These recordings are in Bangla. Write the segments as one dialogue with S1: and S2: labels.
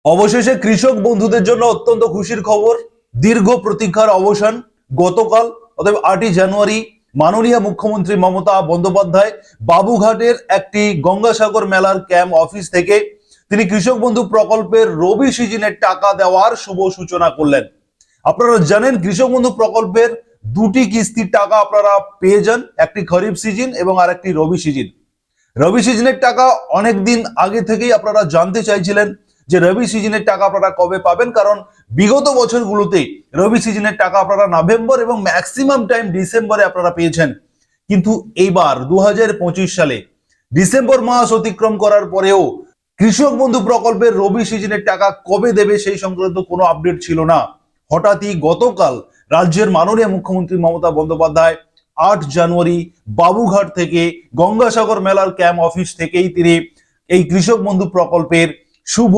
S1: অবশেষে কৃষক বন্ধুদের জন্য অত্যন্ত খুশির খবর। দীর্ঘ প্রতীক্ষার অবসান গতকাল অর্থাৎ 8ই জানুয়ারি মাননীয় মুখ্যমন্ত্রী মমতা বন্দ্যোপাধ্যায় বাবুঘাটের একটি গঙ্গাসাগর মেলার ক্যাম্প অফিস থেকে তিনি কৃষক বন্ধু প্রকল্পের রবি সিজনের টাকা দেওয়ার শুভ সূচনা করলেন। আপনারা জানেন কৃষক বন্ধু প্রকল্পের দুটি কিস্তির টাকা আপনারা পেয়ে যান, একটি খরিফ সিজন এবং আরেকটি রবি সিজন। রবি সিজনের টাকা অনেকদিন আগে থেকেই আপনারা জানতে চাইছিলেন যে রবি সিজনের টাকা আপনারা কবে পাবেন, কারণ বিগত বছরগুলোতে রবি সিজনের টাকা আপনারা নভেম্বর এবং ম্যাক্সিমাম টাইম ডিসেম্বরে আপনারা পেয়েছেন। কিন্তু এইবার 2025 সালে ডিসেম্বর মাস অতিক্রম করার পরেও কৃষক বন্ধু প্রকল্পের রবি সিজনের টাকা কবে দেবে সেই সংক্রান্ত কোনো আপডেট ছিল না। হঠাৎই গতকাল রাজ্যের মাননীয় মুখ্যমন্ত্রী মমতা বন্দ্যোপাধ্যায় 8 জানুয়ারি বাবুঘাট থেকে গঙ্গাসাগর মেলার ক্যাম্প অফিস থেকেই তিনি এই কৃষক বন্ধু প্রকল্পের শুভ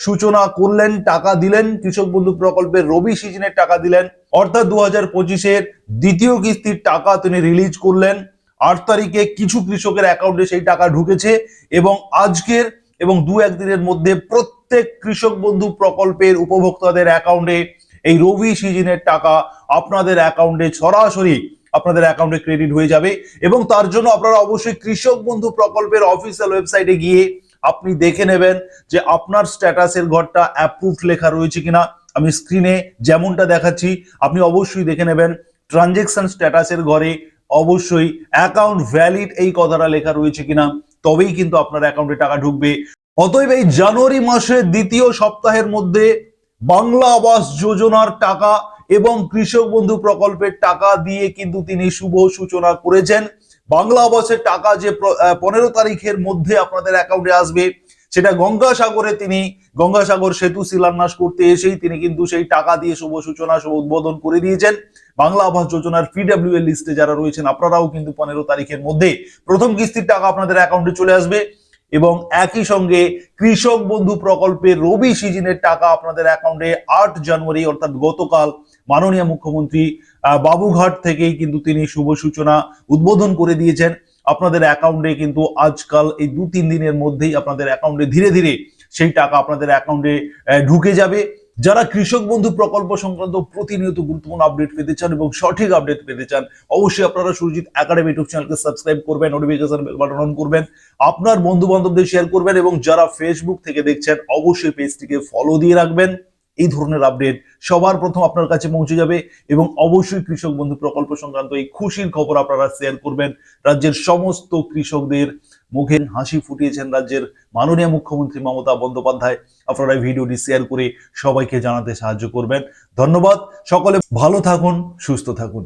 S1: সূচনা করলেন, টাকা দিলেন। কৃষক বন্ধু প্রকল্পের রবি সিজনের টাকা দিলেন, অর্থাৎ 2025-এর দ্বিতীয় কিস্তির টাকা তিনি রিলিজ করলেন। 8 তারিখে কিছু কৃষকের অ্যাকাউন্টে সেই টাকা ঢুকেছে এবং আজকের এবং 2-1 দিনের মধ্যে প্রত্যেক কৃষক বন্ধু প্রকল্পের উপভোক্তাদের অ্যাকাউন্টে এই রবি সিজনের টাকা আপনাদের অ্যাকাউন্টে সরাসরি আপনাদের অ্যাকাউন্টে ক্রেডিট হয়ে যাবে। এবং তার জন্য আপনারা অবশ্যই কৃষক বন্ধু প্রকল্পের অফিসিয়াল ওয়েবসাইটে গিয়ে আপনি দেখে নেবেন যে আপনার স্ট্যাটাসের ঘরটা অ্যাপ্রুভড লেখা রয়েছে কিনা। আমি স্ক্রিনে যেমনটা দেখাচ্ছি আপনি অবশ্যই দেখে নেবেন ট্রানজেকশন স্ট্যাটাসের ঘরে অবশ্যই অ্যাকাউন্ট ভ্যালিড এই কথাটা লেখা রয়েছে কিনা, তবেই কিন্তু আপনার অ্যাকাউন্টে টাকা ঢুকবে। অতএব এই জানুয়ারি মাসের দ্বিতীয় সপ্তাহের মধ্যে বাংলা আবাস যোজনার টাকা এবং কৃষক বন্ধু প্রকল্পের টাকা দিয়ে কিন্তু তিনি শুভ সূচনা করেছেন। বাংলা আবাসের টাকা যে 15 তারিখের মধ্যে আপনাদের অ্যাকাউন্টে আসবে, সেটা গঙ্গাসাগরে তিনি গঙ্গাসাগর সেতু শিলান্যাস করতে এসেই তিনি কিন্তু সেই টাকা দিয়ে শুভ সূচনা শুভ উদ্বোধন করে দিয়েছেন। বাংলা আবাস যোজনার পিডব্লিউএল লিস্টে যারা রয়েছেন আপনারাও কিন্তু 15 তারিখের মধ্যে প্রথম কিস্তির টাকা আপনাদের অ্যাকাউন্টে চলে আসবে এবং একই সঙ্গে কৃষক বন্ধু প্রকল্পের রবি সিজনের টাকা আপনাদের অ্যাকাউন্টে 8 জানুয়ারি অর্থাৎ গতকাল মাননীয় মুখ্যমন্ত্রী বাবুঘাট থেকেই কিন্তু তিনি শুভ সূচনা উদ্বোধন করে দিয়েছেন। আপনাদের অ্যাকাউন্টে কিন্তু আজকাল এই 2-3 দিনের মধ্যেই আপনাদের অ্যাকাউন্টে ধীরে ধীরে সেই টাকা আপনাদের অ্যাকাউন্টে ঢুকে যাবে। যারা কৃষক বন্ধু প্রকল্প সংক্রান্ত প্রতিনিয়ত গুরুত্বপূর্ণ আপডেট পেতে চান এবং সঠিক আপডেট পেতে চান, অবশ্যই আপনারা সুরজিৎ একাডেমি ইউটিউব চ্যানেলকে সাবস্ক্রাইব করবেন, নোটিফিকেশন বেল বাটন অন করবেন, আপনার বন্ধু বান্ধবদের শেয়ার করবেন এবং যারা ফেসবুক থেকে দেখছেন অবশ্যই পেজটিকে ফলো দিয়ে রাখবেন। এই ধরনের আপডেট সবার প্রথম আপনার কাছে পৌঁছে যাবে এবং অবশ্যই কৃষক বন্ধু প্রকল্প সংক্রান্ত এই খুশির খবর আপনারা শেয়ার করবেন। রাজ্যের সমস্ত কৃষকদের মুখে হাসি ফুটিয়েছেন রাজ্যের মাননীয় মুখ্যমন্ত্রী মমতা বন্দ্যোপাধ্যায়। আপনারা ভিডিওটি শেয়ার করে সবাইকে জানাতে সাহায্য করবেন। ধন্যবাদ। সকলে ভালো থাকুন, সুস্থ থাকুন।